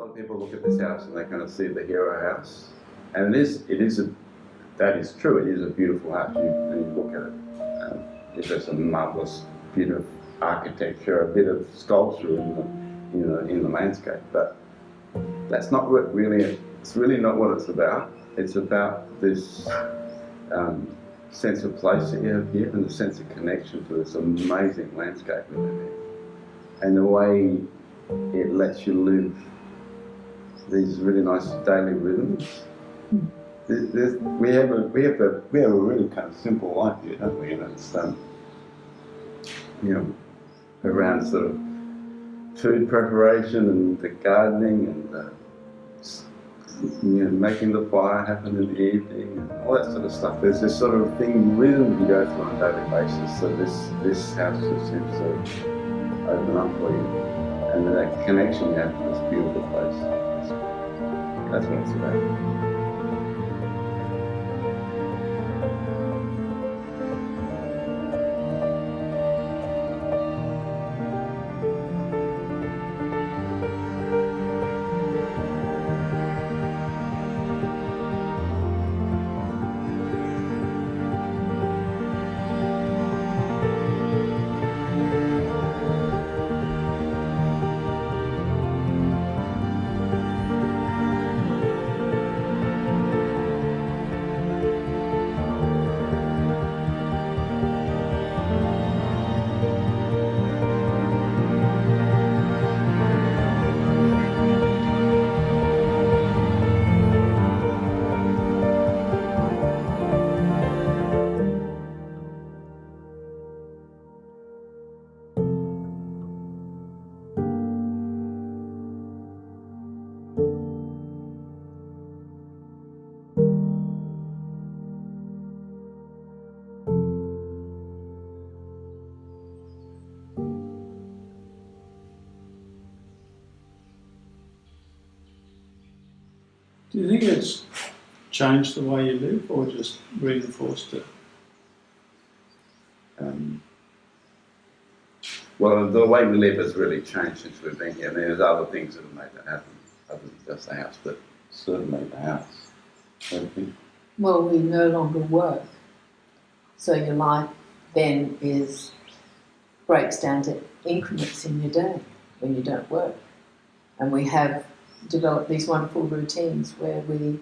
lot of people look at this house and they kind of see the hero house, and that is true. It is a beautiful house. You look at it. It's just a marvelous bit of architecture, a bit of sculpture in the landscape. But that's not what really. It's really not what it's about. It's about this sense of place that you have here and the sense of connection to this amazing landscape we live in, and the way it lets you live these really nice daily rhythms. We have a really kind of simple life here, don't we? And it's around sort of food preparation and the gardening and making the fire happen in the evening and all that sort of stuff. There's this sort of rhythm you go through on a daily basis. So this house just seems to open up for you, and that connection you have to this beautiful place. That's what it's about. Do you think it's changed the way you live or just reinforced it? Well, the way we live has really changed since we've been here. I mean, there's other things that have made that happen, other than just the house, but certainly the house. Well, we no longer work, so your life then breaks down to increments in your day when you don't work, and we have developed these wonderful routines where we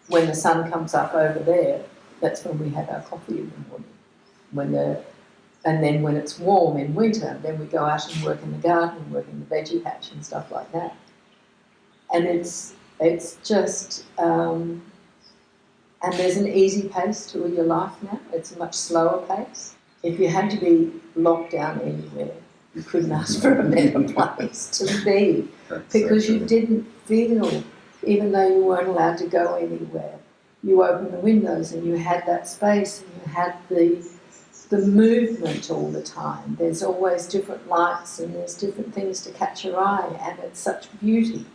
when the sun comes up over there, that's when we have our coffee in the morning. And then when it's warm in winter, then we go out and work in the garden, work in the veggie patch and stuff like that. And it's just, and there's an easy pace to your life now. It's a much slower pace. If you had to be locked down anywhere, you couldn't ask for a better place to be, because you didn't feel, even though you weren't allowed to go anywhere, you opened the windows and you had that space and you had the movement all the time. There's always different lights and there's different things to catch your eye, and it's such beauty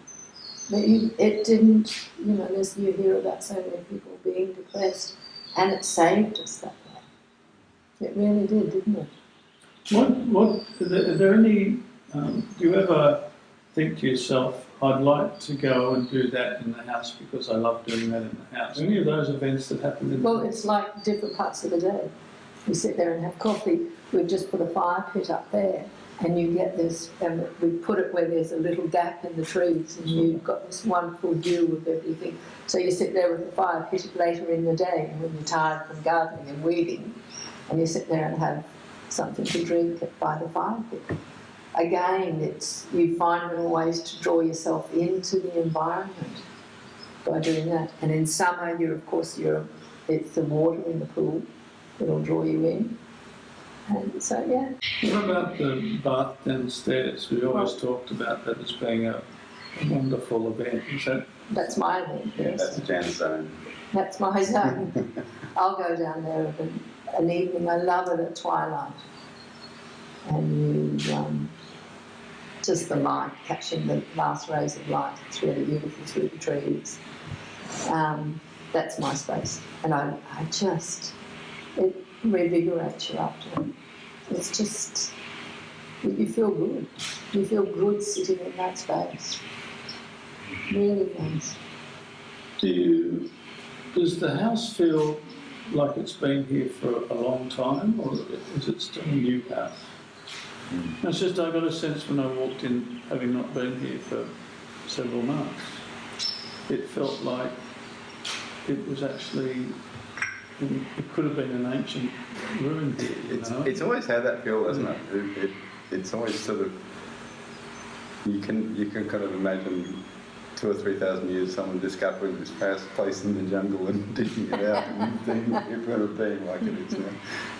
that it didn't, you hear about so many people being depressed, and it saved us that way. It really did, didn't it? Are there any, do you ever think to yourself, I'd like to go and do that in the house because I love doing that in the house? Any of those events that happen in Well, it's like different parts of the day. We sit there and have coffee. We've just put a fire pit up there, and you get this, and we put it where there's a little gap in the trees, and you've got this wonderful view of everything. So you sit there with the fire pit later in the day when you're tired from gardening and weeding, and you sit there and have something to drink by the fire pit. Again, you find little ways to draw yourself into the environment by doing that. And in summer, it's the water in the pool that'll draw you in. And so, yeah. What about the bath downstairs? We always talked about that as being a wonderful event. That's my event, yes. That's Jan's zone. That's my zone. I'll go down there an evening. I love it at twilight. And just the light, catching the last rays of light. It's really beautiful through the trees. That's my space. And it revigorates you after. It's just, you feel good. You feel good sitting in that space. Really nice. Does the house feel like it's been here for a long time, or is it still a new house? It's just I got a sense when I walked in, having not been here for several months, it felt like it was actually, it could have been an ancient ruin here, you know? It's always had that feel, doesn't it? It's always sort of, you can kind of imagine 2,000 or 3,000 years someone discovering this past place in the jungle and digging it out and thinking it would have been like it is now.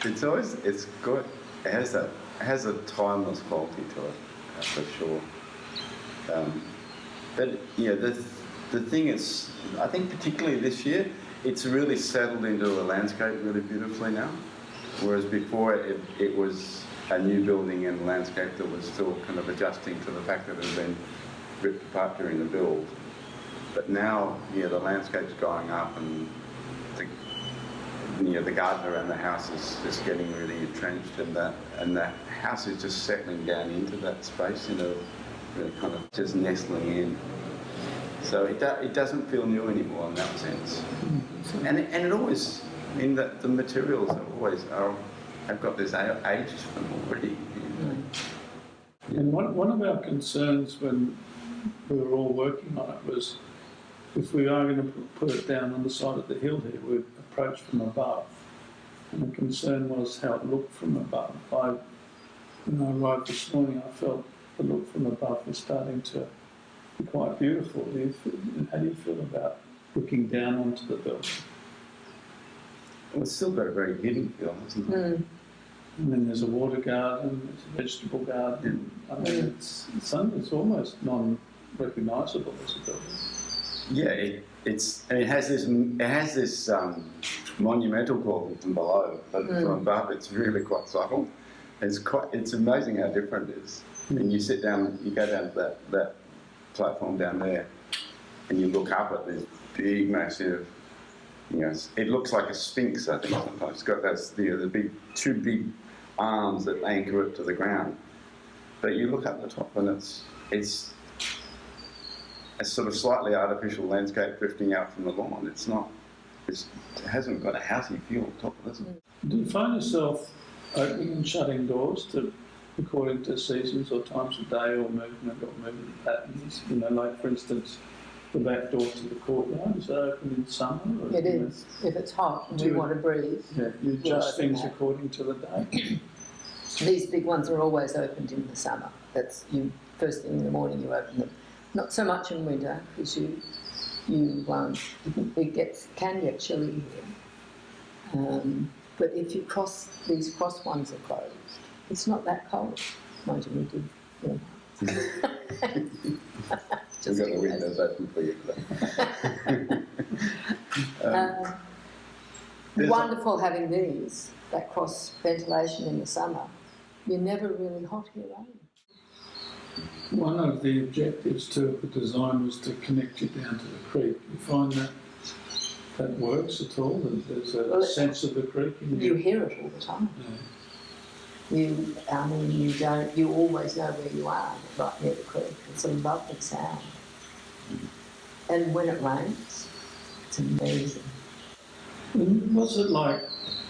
It's always, it's good. It has a timeless quality to it, for sure. But yeah, the thing is, I think particularly this year, it's really settled into the landscape really beautifully now. Whereas before it was a new building and landscape that was still kind of adjusting to the fact that it had been ripped apart during the build. But now, yeah, the landscape's going up and the garden around the house is just getting really entrenched, and that house is just settling down into that space, really kind of just nestling in. So it doesn't feel new anymore in that sense. And it always, I mean, the materials have got this age to them already. And one of our concerns when we were all working on it was, if we are going to put it down on the side of the hill here, we'd approach from above. And the concern was how it looked from above. When I arrived this morning, I felt the look from above was starting to be quite beautiful. How do you feel about looking down onto the building? Well, it's still got a very hidden feel, hasn't it? And then there's a water garden, there's a vegetable garden. I mean, it's almost non-recognisable as a building. Yeah, it has this monumental quality from below, but from above it's really quite subtle. It's amazing how different it is. And you sit down, you go down to that platform down there, and you look up at this big, massive. It looks like a sphinx. I think sometimes it's got the two big arms that anchor it to the ground. But you look up the top, and it's a sort of slightly artificial landscape drifting out from the lawn. It hasn't got a housey feel on top of it. Do you find yourself opening and shutting doors according to seasons or times of day or movement patterns? Like for instance, the back door to the courtyard, is that open in summer? It is, if it's hot and we want to breathe. Yeah, you adjust things according to the day. These big ones are always opened in the summer. That's first thing in the morning you open them. Not so much in winter, because it can get chilly here. But if these cross ones are closed, it's not that cold. Mind you, we do. We've got the windows open for you. Wonderful having that cross ventilation in the summer. You're never really hot here, are you? One of the objectives to the design was to connect you down to the creek. You find that works at all? There's a sense of the creek? You hear it all the time. Yeah. You always know where you are, right near the creek. It's a lovely sound. And when it rains, it's amazing. And what's it like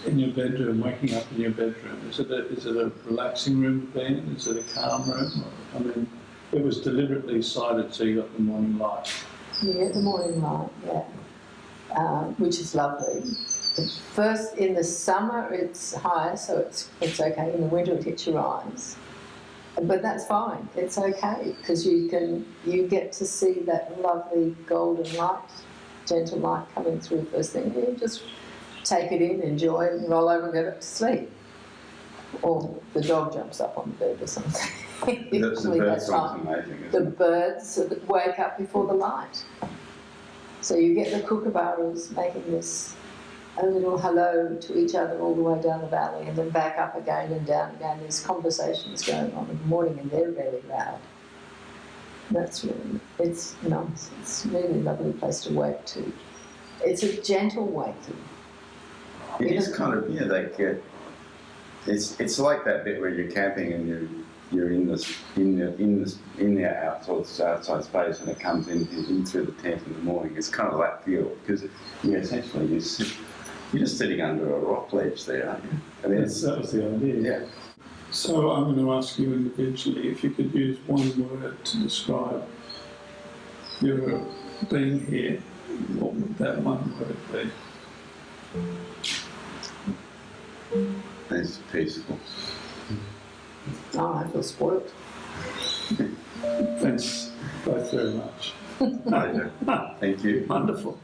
in your bedroom, waking up in your bedroom? Is it a relaxing room to be in? Is it a calm room? I mean, it was deliberately sited so you got the morning light. You get the morning light, yeah, which is lovely. First, in the summer it's higher, so it's okay. In the winter it hits your eyes, but that's fine. It's okay because you get to see that lovely golden light, gentle light coming through first thing. You just take it in, enjoy it, and roll over and go back to sleep. Or the dog jumps up on the bed or something. Usually that's fine. The birds wake up before the light. So you get the kookaburras making a little hello to each other all the way down the valley and then back up again and down again. There's conversations going on in the morning and they're really loud. It's nice. It's a really lovely place to wake to. It's a gentle waking. It is kind of, it's like that bit where you're camping and you're in the their outside space, and it comes in through the tent in the morning. It's kind of that feel because essentially you're just sitting under a rock ledge there, aren't you? And That was the idea. yeah. So I'm going to ask you individually if you could use one word to describe your being here. What would that one word be? It's peaceful. Oh, I feel spoiled. Thanks both very much. Pleasure. Thank you. Wonderful.